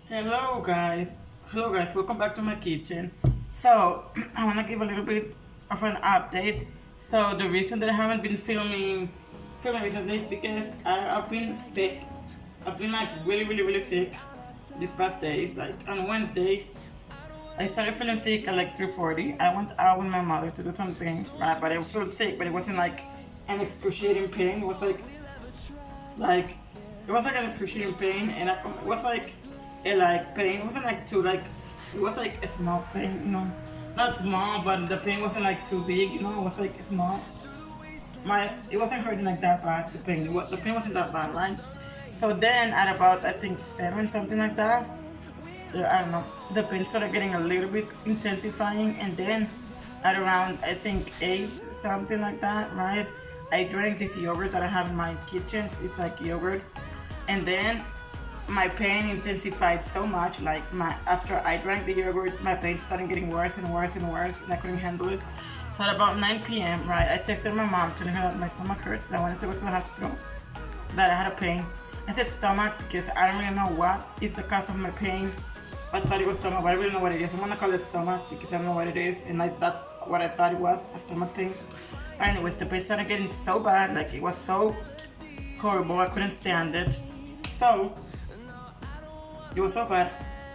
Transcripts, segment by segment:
Hello guys. Hello guys, welcome back to my kitchen. So I wanna give a little bit of an update. So the reason that I haven't been filming recently is because I've been sick. I've been like really sick these past days. Like on Wednesday I started feeling sick at like 3:40. I went out with my mother to do some things, right? But I felt sick, but it wasn't like an excruciating pain. It was like it was like an excruciating pain, and it was like a like pain. It wasn't like too like it was like a small pain, not small, but the pain wasn't like too big, It was like small. It wasn't hurting like that bad. The pain wasn't that bad, right? So then at about I think 7 something like that, I don't know, the pain started getting a little bit intensifying, and then at around I think 8 something like that, right? I drank this yogurt that I have in my kitchen. It's like yogurt, and then my pain intensified so much. Like after I drank the yogurt, my pain started getting worse and worse and worse, and I couldn't handle it. So at about 9 p.m., right, I texted my mom telling her that my stomach hurts. I wanted to go to the hospital, that I had a pain. I said stomach because I don't really know what is the cause of my pain. I thought it was stomach, but I really know what it is. I'm gonna call it stomach because I don't know what it is, and that's what I thought it was, a stomach pain. Anyways, the pain started getting so bad, like it was so horrible, I couldn't stand it. So it was so bad,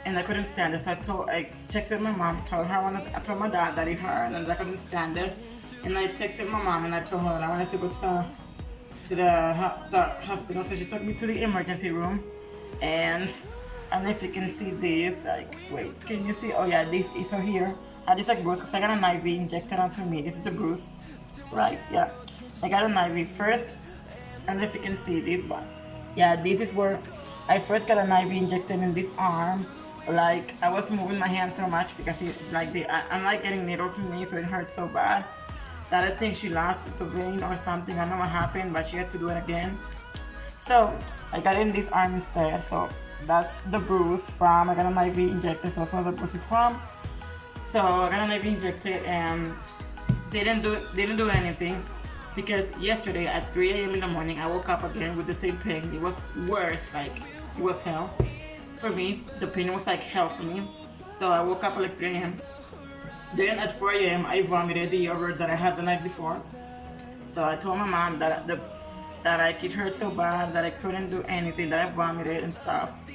and I couldn't stand it. So I texted my mom, I told my dad that it hurt and I couldn't stand it, and I texted my mom and I told her that I wanted to go to the hospital. So she took me to the emergency room, and I don't know if you can see this. Like, wait, can you see? Oh yeah, this is so here. I had this like bruise because I got an IV injected onto me. This is the bruise, right? Yeah, I got an IV first. I don't know if you can see this, but yeah, this is where I first got an IV injected in this arm. Like I was moving my hand so much because I'm like getting needles in me, so it hurts so bad that I think she lost the vein or something. I don't know what happened, but she had to do it again. So I got in this arm instead. So that's the bruise from. I got an IV injected. So that's where the bruise is from. So I got an IV injected, and they didn't do anything because yesterday at 3 a.m. in the morning I woke up again with the same pain. It was worse. Like it was hell for me. The pain was like hell for me. So I woke up at like 3 a.m. Then at 4 a.m. I vomited the yogurt that I had the night before. So I told my mom that it hurt so bad that I couldn't do anything, that I vomited and stuff.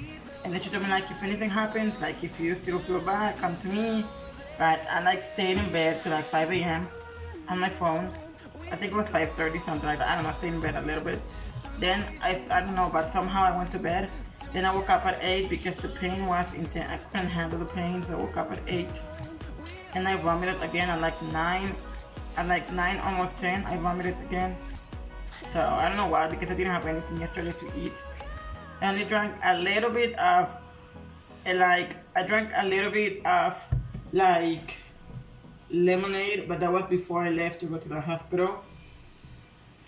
And then she told me like if anything happens, like if you still feel bad, come to me. Right? I like stayed in bed till like 5 a.m. on my phone. I think it was 5:30 something like that. I don't know, stayed in bed a little bit. Then I don't know, but somehow I went to bed. Then I woke up at 8 because the pain was intense. I couldn't handle the pain, so I woke up at 8. And I vomited again at like 9. At like 9, almost 10, I vomited again. So I don't know why, because I didn't have anything yesterday to eat. I only drank a little bit of, like lemonade, but that was before I left to go to the hospital.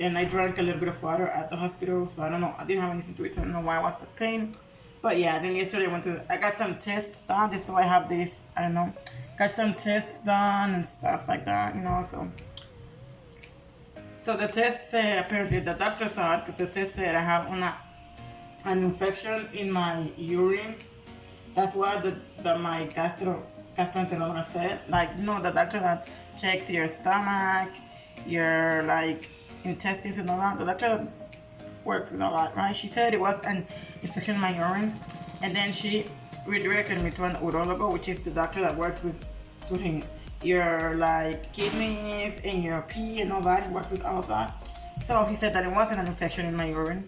And I drank a little bit of water at the hospital, so I don't know. I didn't have anything to eat, so I don't know why I was the pain. But yeah, then yesterday I got some tests done. This is why I have this. I don't know. Got some tests done and stuff like that, So the test said, apparently the doctor thought, because the test said I have an infection in my urine. That's what my gastroenterologist said. Like, the doctor that checks your stomach, your like intestines and all that. The doctor works with all that, right? She said it was an infection in my urine, and then she redirected me to an urologist, which is the doctor that works with putting your like kidneys and your pee and all that. He works with all of that. So he said that it wasn't an infection in my urine.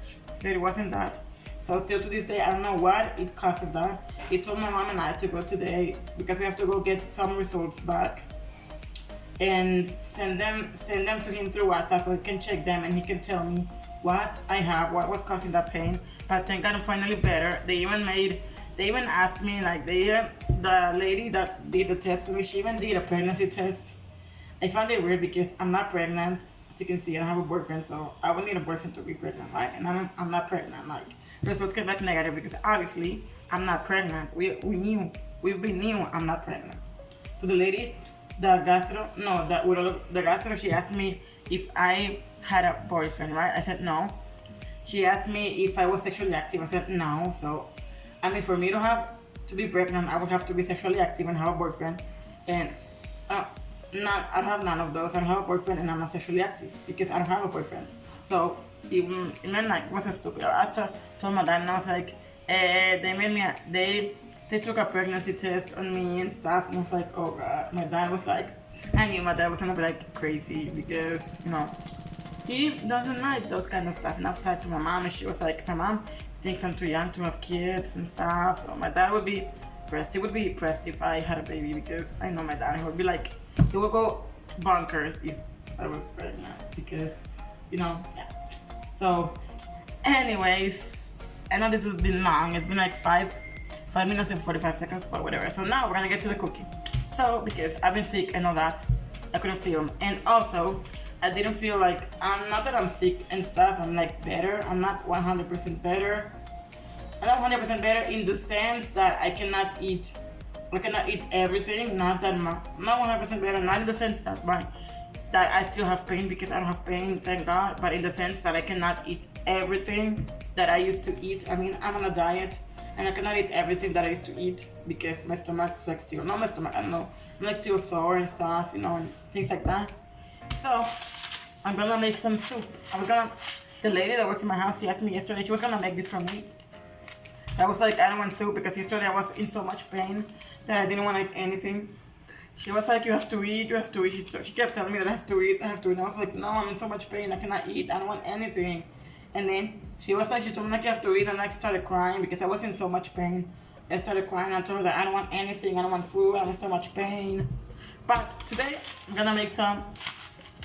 He said it wasn't that. So still to this day, I don't know what it causes that. He told my mom and I to go today because we have to go get some results back and send them to him through WhatsApp so he can check them and he can tell me what I have, what was causing that pain. But thank God I'm finally better. They even asked me, like, the lady that did the test for me, she even did a pregnancy test. I found it weird because I'm not pregnant. As you can see, I don't have a boyfriend, so I would need a boyfriend to be pregnant, right? And I'm not pregnant. Like, results came back negative because obviously I'm not pregnant. We knew I'm not pregnant. So the lady, the gastro, she asked me if I had a boyfriend, right? I said no. She asked me if I was sexually active. I said no. So I mean, for me to be pregnant, I would have to be sexually active and have a boyfriend. And uh, I don't have none of those. I don't have a boyfriend and I'm not sexually active because I don't have a boyfriend. So even like, what's a stupid? I told my dad and I was like, they made me, they took a pregnancy test on me and stuff. And I was like, oh God. My dad was like, I knew my dad was gonna be like crazy because, he doesn't like those kind of stuff. And I've talked to my mom and she was like, my mom thinks I'm too young to have kids and stuff. So my dad would be pressed. He would be pressed if I had a baby because I know my dad. He would be like, he would go bonkers if I was pregnant because, yeah. So, anyways, I know this has been long. It's been like 5 minutes and 45 seconds, but whatever. So now we're gonna get to the cooking. So, because I've been sick and all that, I couldn't film. And also, I didn't feel like, not that I'm sick and stuff, I'm like better. I'm not 100% better. I'm not 100% better in the sense that I cannot eat everything. Not 100% better, not in the sense that I still have pain because I don't have pain, thank God. But in the sense that I cannot eat everything that I used to eat. I mean, I'm on a diet. And I cannot eat everything that I used to eat because my stomach's like still, not my stomach, I don't know, I'm like still sore and stuff, and things like that. So, I'm gonna make some soup. The lady that works in my house, she asked me yesterday, she was gonna make this for me. I was like, I don't want soup because yesterday I was in so much pain that I didn't want to eat anything. She was like, you have to eat. She kept telling me that I have to eat. And I was like, no, I'm in so much pain, I cannot eat, I don't want anything. And then she was like, she told me like you have to eat, and I started crying because I was in so much pain. I started crying. I told her that I don't want anything, I don't want food, I'm in so much pain. But today I'm gonna make some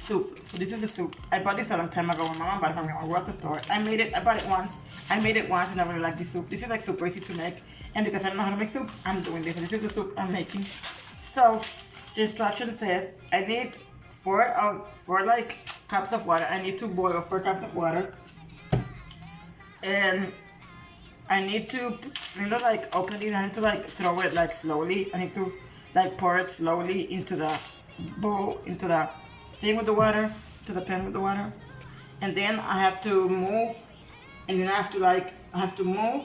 soup. So this is the soup. I bought this a long time ago when my mom bought it from me. I went to the store. I bought it once. I made it once and I really like this soup. This is like super easy to make. And because I don't know how to make soup, I'm doing this. And this is the soup I'm making. So the instruction says I need four like cups of water. I need to boil 4 cups of water. And I need to, like open it. I need to like throw it like slowly. I need to like pour it slowly into the bowl, into the thing with the water, to the pan with the water. And then I have to move. And then I have to move.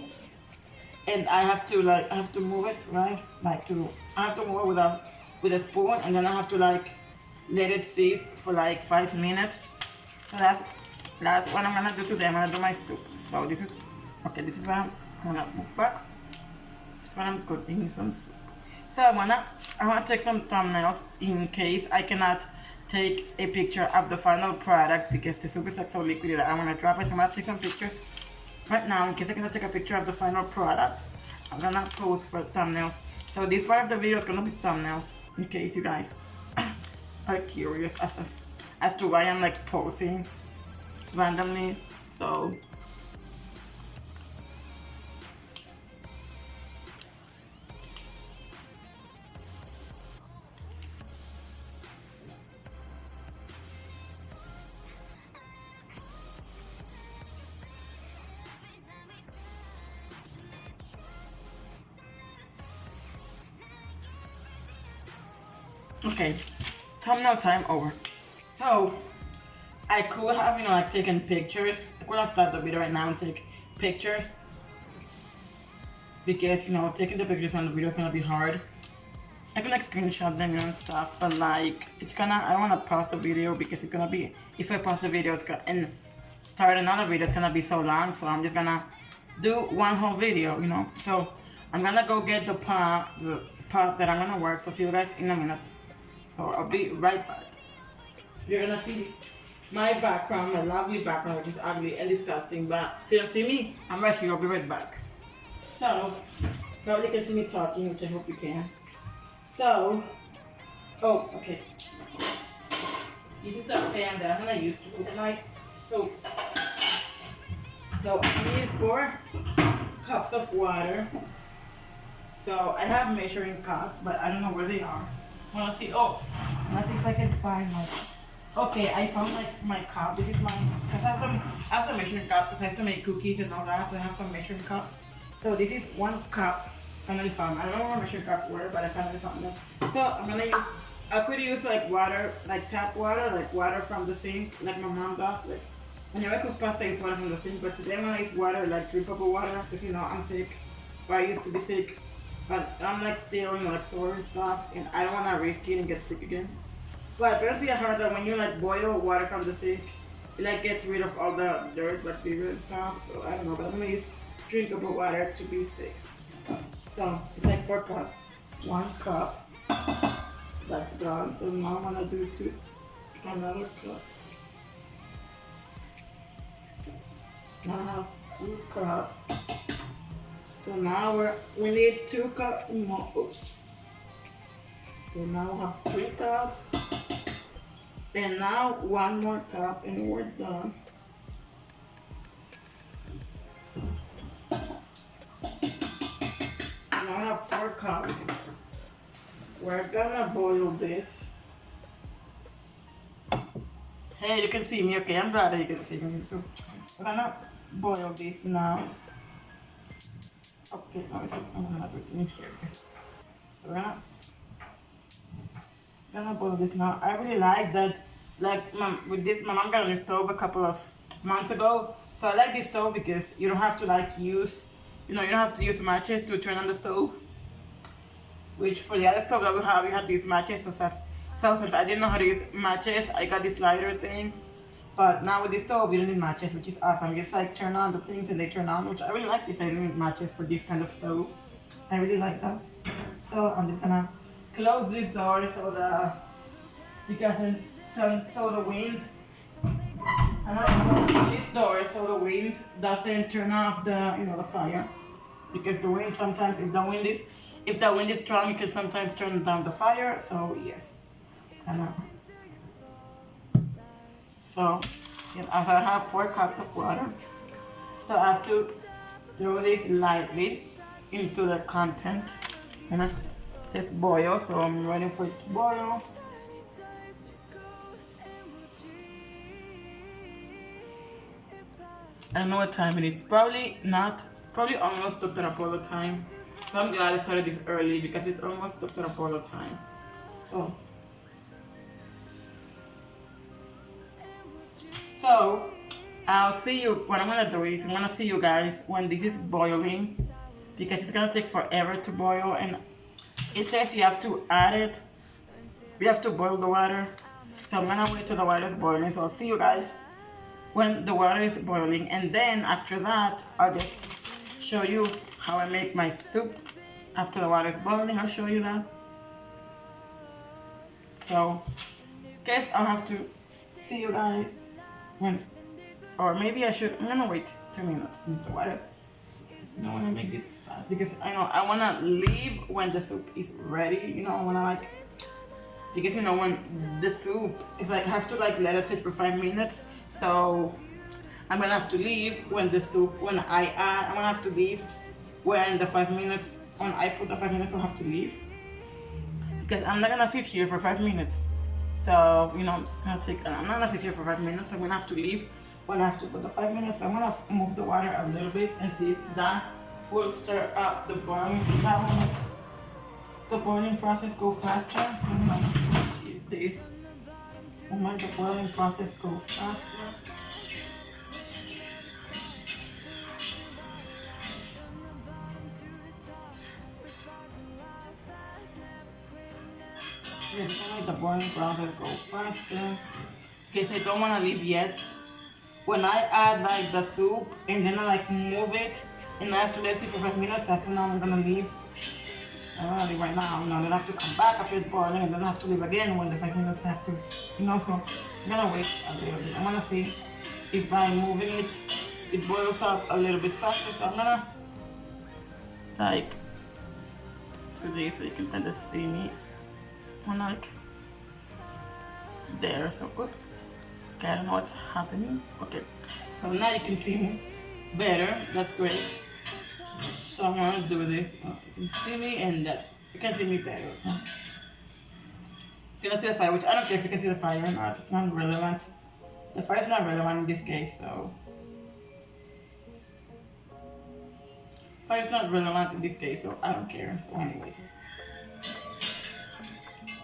And I have to move it, right? I have to move it with a spoon. And then I have to like let it sit for like 5 minutes. So that's what I'm gonna do today. I'm gonna do my soup. So this is what I'm gonna move back. This is what I'm cooking some soup. So I wanna take some thumbnails in case I cannot take a picture of the final product because the soup is like so liquidy that I'm gonna drop it. So I'm gonna take some pictures right now in case I cannot take a picture of the final product. I'm gonna pose for thumbnails. So this part of the video is gonna be thumbnails in case you guys are curious as to why I'm like posing randomly. So okay, thumbnail time over. So I could have, like taken pictures. I could have started the video right now and take pictures because, taking the pictures on the video is gonna be hard. I can like screenshot them and stuff, but like I don't wanna pause the video because it's gonna be, if I pause the video and start another video, it's gonna be so long. So I'm just gonna do one whole video, So I'm gonna go get the pot that I'm gonna work. So see you guys in a minute. So I'll be right back. You're gonna see my background, my lovely background, which is ugly and disgusting, but if you don't see me, I'm right here, I'll be right back. So, probably can see me talking, which I hope you can. So, okay. This is the pan that I'm gonna use to cook my soup. So I need 4 cups of water. So I have measuring cups, but I don't know where they are. Let's see if I can find okay, I found my cup. This is because I have some measuring cups because I have to make cookies and all that, so I have some measuring cups. So this is 1 cup, finally found. I don't know where measuring cups were, but I finally found them. So I could use like water, like tap water, like water from the sink, like my mom does. Like, whenever I cook pasta, I use water from the sink, but today I'm gonna use water, like drinkable water, because I'm sick. where I used to be sick. But I'm like still, like sore and stuff, and I don't want to risk it and get sick again. But apparently I heard that when you like boil water from the sink, it like gets rid of all the dirt, bacteria and stuff. So I don't know, but I'm gonna use drinkable water to be safe. So it's like 4 cups. 1 cup. That's gone. So now I'm gonna do another cup. Now I have 2 cups. So now we need 2 cups more. Oops. So now we have 3 cups. And now 1 more cup and we're done. Now I have 4 cups. We're gonna boil this. Hey, you can see me, okay? I'm glad that you can see me. So we're gonna boil this now. Okay, now I'm gonna put it in here. So we're gonna boil this now. I really like that. Like with this, my mom got a new stove a couple of months ago. So I like this stove because you don't have to like use, you don't have to use matches to turn on the stove. Which for the other stove that we have, you have to use matches. So since I didn't know how to use matches, I got this lighter thing. But now with this stove, you don't need matches, which is awesome. You just like turn on the things and they turn on, which I really like this. I don't need matches for this kind of stove. I really like that. So I'm just gonna close this door so that so the wind. I'm gonna close this door so the wind doesn't turn off the the fire, because the wind sometimes, if the wind is strong, you can sometimes turn down the fire. So yes, so yeah, I have 4 cups of water. So I have to throw this lightly into the content, and it just boil. So I'm waiting for it to boil. I don't know what time it is. Probably almost Dr. Apollo time. So I'm glad I started this early because it's almost Dr. Apollo time. So I'll see you. What I'm gonna do is I'm gonna see you guys when this is boiling, because it's gonna take forever to boil, and it says you have to add it. We have to boil the water. So I'm gonna wait till the water is boiling. So I'll see you guys when the water is boiling, and then after that I'll just show you how I make my soup. After the water is boiling, I'll show you that. So guess I'll have to see you guys when, or maybe I'm gonna wait 2 minutes in the water, because I want to make this fast, because I want to leave when the soup is ready. I want to like, because when the soup is like, I have to like let it sit for 5 minutes. So I'm gonna have to leave when the soup, I'm gonna have to leave when the 5 minutes, when I put the 5 minutes, I'll have to leave, because I'm not gonna sit here for 5 minutes. So I'm not gonna sit here for 5 minutes. I'm gonna have to leave when I have to put the 5 minutes. I'm gonna move the water a little bit and see if that will stir up the boiling. That will make the boiling process go faster. So I'm gonna see if this will make the boiling process go faster. Yeah, it's gonna make the boiling process go faster. Okay, so I don't wanna leave yet. When I add like the soup and then I like move it and I have to let it sit for 5 minutes, that's when I'm gonna leave. I'm gonna leave right now. Then I have to come back after it's boiling, and then I have to leave again when the 5 minutes have to, so I'm gonna wait a little bit. I'm gonna see if by moving it boils up a little bit faster. So I'm gonna like do this so you can kind of see me. I'm like there. So oops. Okay, I don't know what's happening. Okay, so now you can see me better. That's great. So I'm gonna do this. You can see me, and you can see me better. So you can see the fire, which I don't care if you can see the fire or not. It's not relevant. The fire is not relevant in this case, so fire is not relevant in this case, so I don't care. So anyways.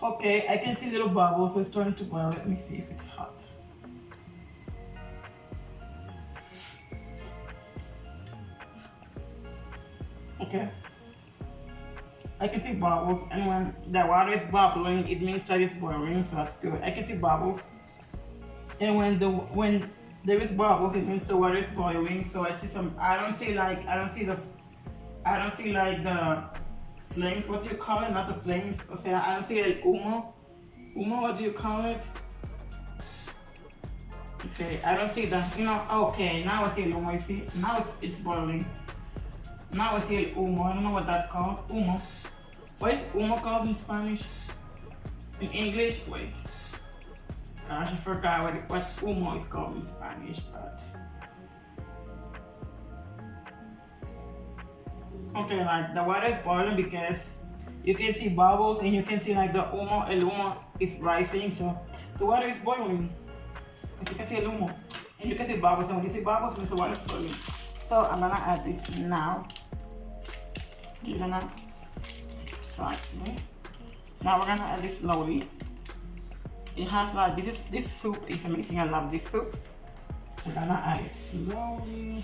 Okay, I can see little bubbles, so it's starting to boil. Let me see if it's hot. Okay. I can see bubbles, and when the water is bubbling, it means that it's boiling, so that's good. I can see bubbles, and when there is bubbles, it means the water is boiling. So I see some. I don't see like the flames. What do you call it? Not the flames. O sea, I don't see el humo. Humo. What do you call it? Okay, I don't see that. Okay, now I see el humo. You see? Now it's boiling. Now I see el humo. I don't know what that's called. Humo. What is humo called in Spanish? In English? Wait. Gosh, I forgot what humo is called in Spanish, but... Okay, like the water is boiling because you can see bubbles and you can see like el humo is rising, so the water is boiling. Because you can see el humo. And you can see bubbles, and when you see bubbles, it means the water is boiling. So I'm gonna add this now. You're gonna... Exactly. Now we're gonna add this slowly. It has like this soup is amazing. I love this soup. We're gonna add it slowly.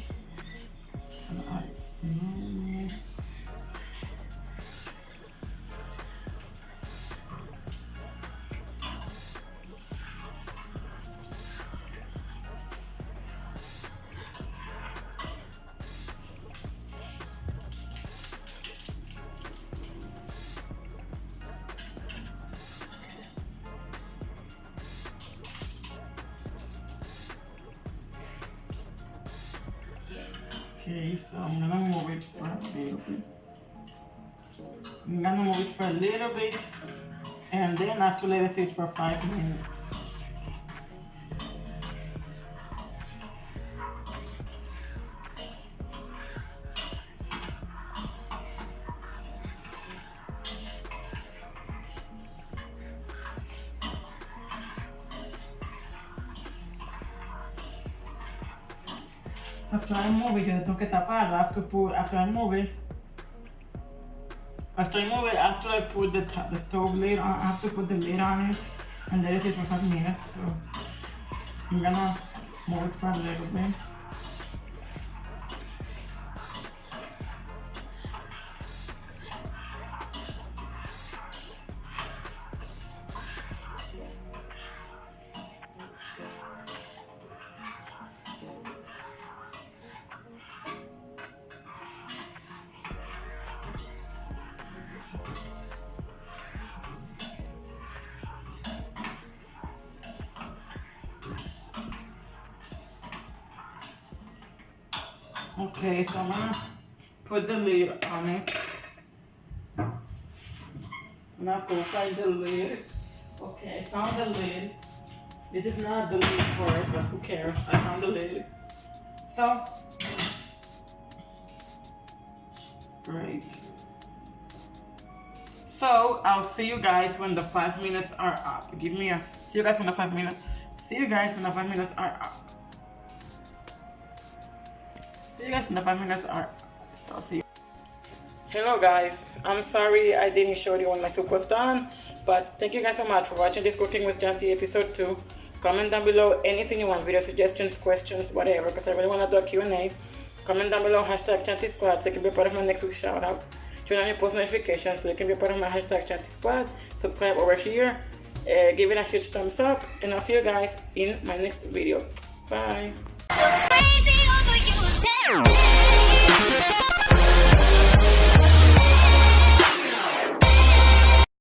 Okay, so I'm gonna move it for a little bit. And then I have to let it sit for 5 minutes. After I move it, yo tengo que taparla. After I move it, after I put the stove lid on, I have to put the lid on it and let it sit for 5 minutes. So I'm gonna move it for a little bit. Okay, so I'm gonna put the lid on it. I'm gonna go find the lid. Okay, I found the lid. This is not the lid for it, but who cares? I found the lid. So, great. So, I'll see you guys when the 5 minutes are up. See you guys when the 5 minutes are up. See you guys when the 5 minutes are up. So, see you. Hello guys, I'm sorry I didn't show you when my soup was done, but thank you guys so much for watching this Cooking with Chanty episode 2. Comment down below anything you want, video suggestions, questions, whatever, because I really want to do a Q&A. Comment down below #Chanty Squad so you can be a part of my next week's shout out. Turn on your post notifications so you can be a part of my #Chanty Squad. Subscribe over here, give it a huge thumbs up, and I'll see you guys in my next video. Bye.